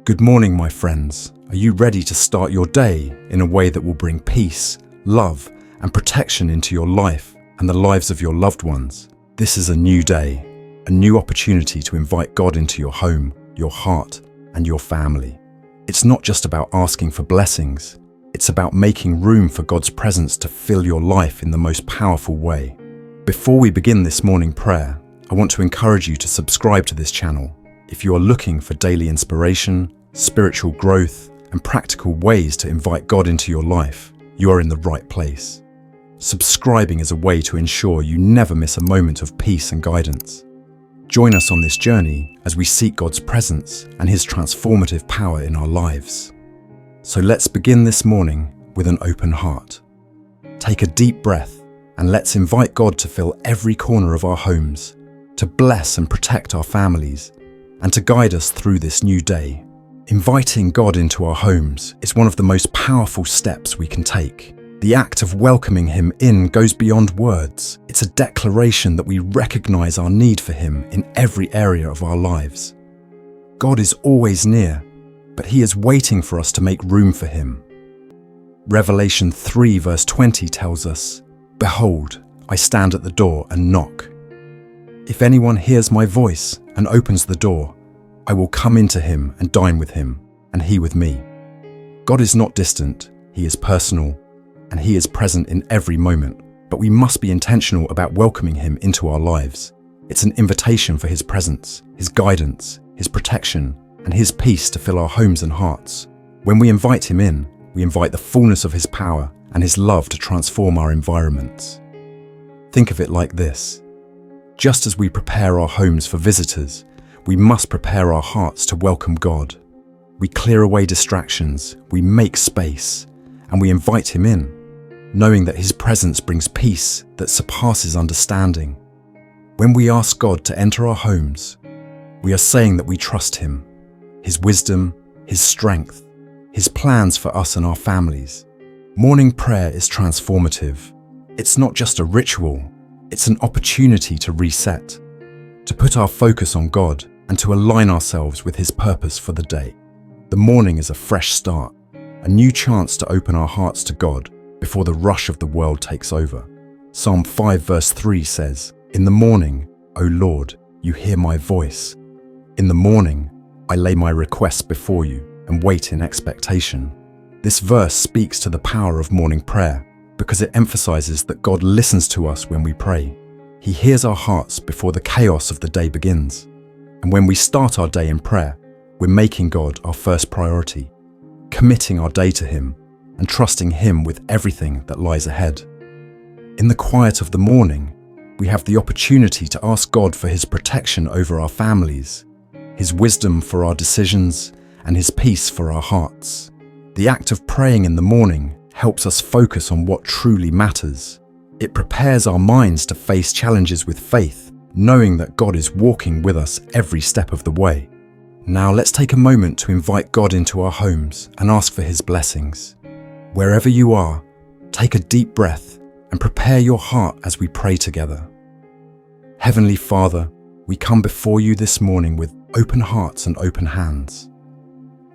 Good morning, my friends. Are you ready to start your day in a way that will bring peace, love, and protection into your life and the lives of your loved ones? This is a new day, a new opportunity to invite God into your home, your heart, and your family. It's not just about asking for blessings. It's about making room for God's presence to fill your life in the most powerful way. Before we begin this morning prayer, I want to encourage you to subscribe to this channel. If you are looking for daily inspiration, spiritual growth, and practical ways to invite God into your life, you are in the right place. Subscribing is a way to ensure you never miss a moment of peace and guidance. Join us on this journey as we seek God's presence and His transformative power in our lives. So let's begin this morning with an open heart. Take a deep breath and let's invite God to fill every corner of our homes, to bless and protect our families, and to guide us through this new day. Inviting God into our homes is one of the most powerful steps we can take. The act of welcoming Him in goes beyond words. It's a declaration that we recognize our need for Him in every area of our lives. God is always near, but He is waiting for us to make room for Him. Revelation 3 verse 20 tells us, "Behold, I stand at the door and knock. If anyone hears my voice and opens the door, I will come into him and dine with him, and he with me." God is not distant, He is personal, and He is present in every moment, but we must be intentional about welcoming Him into our lives. It's an invitation for His presence, His guidance, His protection, and His peace to fill our homes and hearts. When we invite Him in, we invite the fullness of His power and His love to transform our environments. Think of it like this. Just as we prepare our homes for visitors, we must prepare our hearts to welcome God. We clear away distractions, we make space, and we invite Him in, knowing that His presence brings peace that surpasses understanding. When we ask God to enter our homes, we are saying that we trust Him, His wisdom, His strength, His plans for us and our families. Morning prayer is transformative. It's not just a ritual, it's an opportunity to reset, to put our focus on God and to align ourselves with His purpose for the day. The morning is a fresh start, a new chance to open our hearts to God before the rush of the world takes over. Psalm 5 verse 3 says, "In the morning, O Lord, you hear my voice. In the morning, I lay my requests before you and wait in expectation." This verse speaks to the power of morning prayer because it emphasizes that God listens to us when we pray. He hears our hearts before the chaos of the day begins. And when we start our day in prayer, we're making God our first priority, committing our day to Him and trusting Him with everything that lies ahead. In the quiet of the morning, we have the opportunity to ask God for His protection over our families, His wisdom for our decisions, and His peace for our hearts. The act of praying in the morning helps us focus on what truly matters. It prepares our minds to face challenges with faith, knowing that God is walking with us every step of the way. Now let's take a moment to invite God into our homes and ask for His blessings. Wherever you are, take a deep breath and prepare your heart as we pray together. Heavenly Father, we come before you this morning with open hearts and open hands.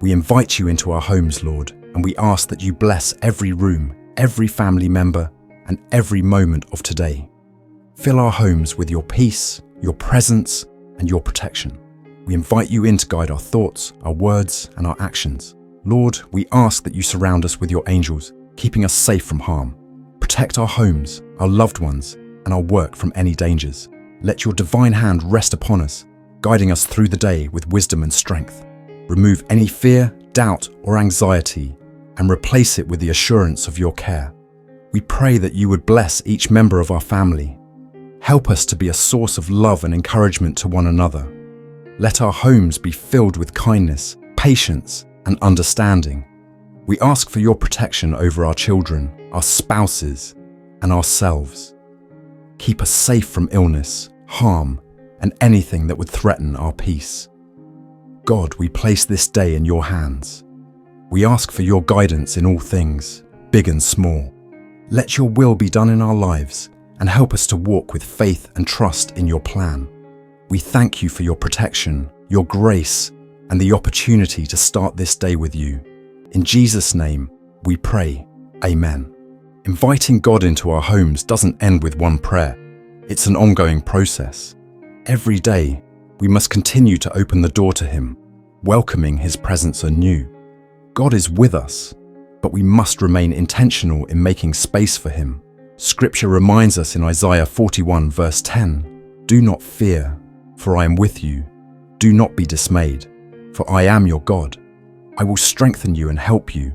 We invite you into our homes, Lord, and we ask that you bless every room, every family member, and every moment of today. Fill our homes with your peace, your presence, and your protection. We invite you in to guide our thoughts, our words, and our actions. Lord, we ask that you surround us with your angels, keeping us safe from harm. Protect our homes, our loved ones, and our work from any dangers. Let your divine hand rest upon us, guiding us through the day with wisdom and strength. Remove any fear, doubt, or anxiety, and replace it with the assurance of your care. We pray that you would bless each member of our family. Help us to be a source of love and encouragement to one another. Let our homes be filled with kindness, patience, and understanding. We ask for your protection over our children, our spouses, and ourselves. Keep us safe from illness, harm, and anything that would threaten our peace. God, we place this day in your hands. We ask for your guidance in all things, big and small. Let your will be done in our lives and help us to walk with faith and trust in your plan. We thank you for your protection, your grace, and the opportunity to start this day with you. In Jesus' name, we pray. Amen. Inviting God into our homes doesn't end with one prayer. It's an ongoing process. Every day, we must continue to open the door to Him, welcoming His presence anew. God is with us, but we must remain intentional in making space for Him. Scripture reminds us in Isaiah 41 verse 10, "Do not fear, for I am with you. Do not be dismayed, for I am your God. I will strengthen you and help you.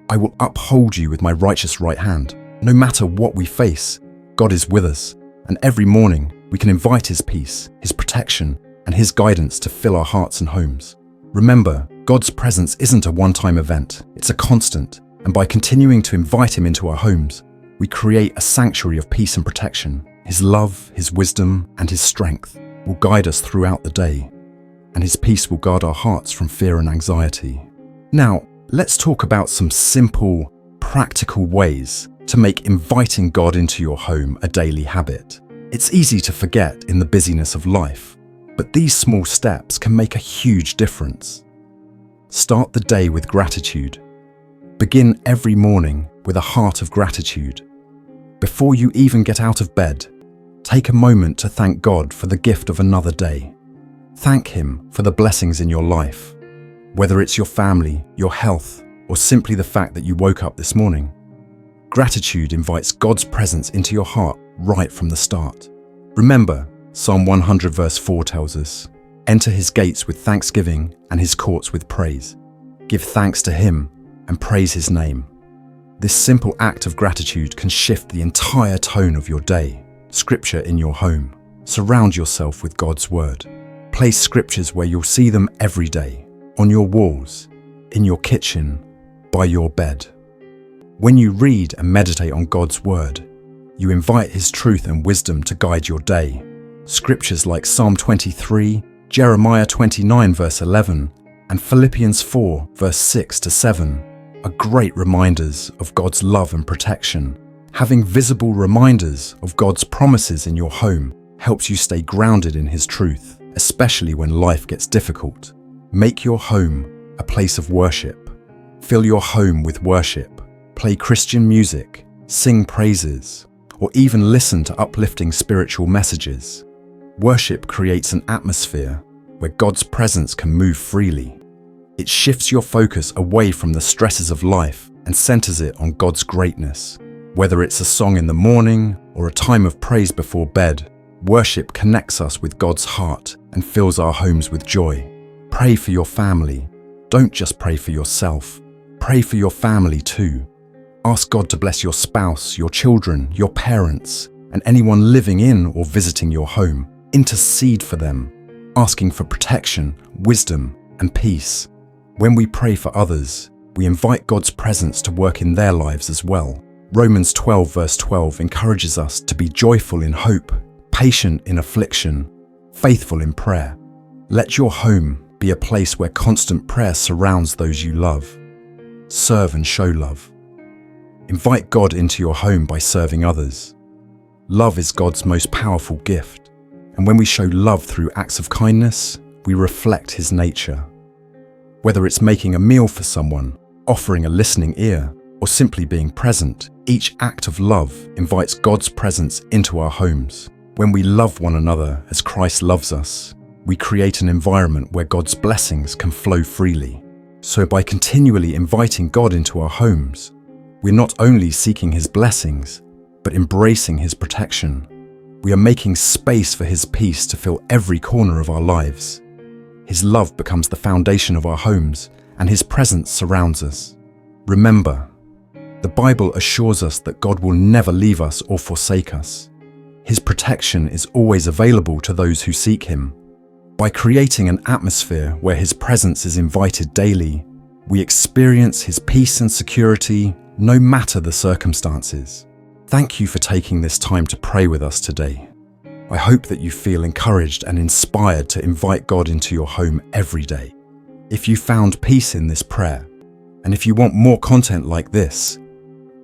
I will uphold you with my righteous right hand." No matter what we face, God is with us, and every morning we can invite His peace, His protection, and His guidance to fill our hearts and homes. Remember, God's presence isn't a one-time event, it's a constant, and by continuing to invite Him into our homes, we create a sanctuary of peace and protection. His love, His wisdom, and His strength will guide us throughout the day, and His peace will guard our hearts from fear and anxiety. Now, let's talk about some simple, practical ways to make inviting God into your home a daily habit. It's easy to forget in the busyness of life, but these small steps can make a huge difference. Start the day with gratitude. Begin every morning with a heart of gratitude. Before you even get out of bed, take a moment to thank God for the gift of another day. Thank Him for the blessings in your life, whether it's your family, your health, or simply the fact that you woke up this morning. Gratitude invites God's presence into your heart right from the start. Remember, Psalm 100 verse 4 tells us, "Enter His gates with thanksgiving and His courts with praise. Give thanks to Him and praise His name." This simple act of gratitude can shift the entire tone of your day. Scripture in your home. Surround yourself with God's Word. Place scriptures where you'll see them every day, on your walls, in your kitchen, by your bed. When you read and meditate on God's Word, you invite His truth and wisdom to guide your day. Scriptures like Psalm 23, Jeremiah 29 verse 11, and Philippians 4 verse 6 to 7 are great reminders of God's love and protection. Having visible reminders of God's promises in your home helps you stay grounded in His truth, especially when life gets difficult. Make your home a place of worship. Fill your home with worship. Play Christian music, sing praises, or even listen to uplifting spiritual messages. Worship creates an atmosphere where God's presence can move freely. It shifts your focus away from the stresses of life and centers it on God's greatness. Whether it's a song in the morning or a time of praise before bed, worship connects us with God's heart and fills our homes with joy. Pray for your family. Don't just pray for yourself. Pray for your family too. Ask God to bless your spouse, your children, your parents, and anyone living in or visiting your home. Intercede for them, asking for protection, wisdom, and peace. When we pray for others, we invite God's presence to work in their lives as well. Romans 12 verse 12 encourages us to be joyful in hope, patient in affliction, faithful in prayer. Let your home be a place where constant prayer surrounds those you love. Serve and show love. Invite God into your home by serving others. Love is God's most powerful gift, and when we show love through acts of kindness, we reflect His nature. Whether it's making a meal for someone, offering a listening ear, or simply being present, each act of love invites God's presence into our homes. When we love one another as Christ loves us, we create an environment where God's blessings can flow freely. So by continually inviting God into our homes, we're not only seeking His blessings, but embracing His protection. We are making space for His peace to fill every corner of our lives. His love becomes the foundation of our homes, and His presence surrounds us. Remember, the Bible assures us that God will never leave us or forsake us. His protection is always available to those who seek Him. By creating an atmosphere where His presence is invited daily, we experience His peace and security no matter the circumstances. Thank you for taking this time to pray with us today. I hope that you feel encouraged and inspired to invite God into your home every day. If you found peace in this prayer, and if you want more content like this,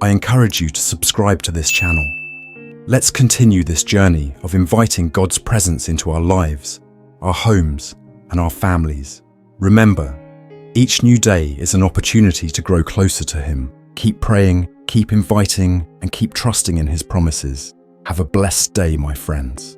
I encourage you to subscribe to this channel. Let's continue this journey of inviting God's presence into our lives, our homes, and our families. Remember, each new day is an opportunity to grow closer to Him. Keep praying, keep inviting, and keep trusting in His promises. Have a blessed day, my friends.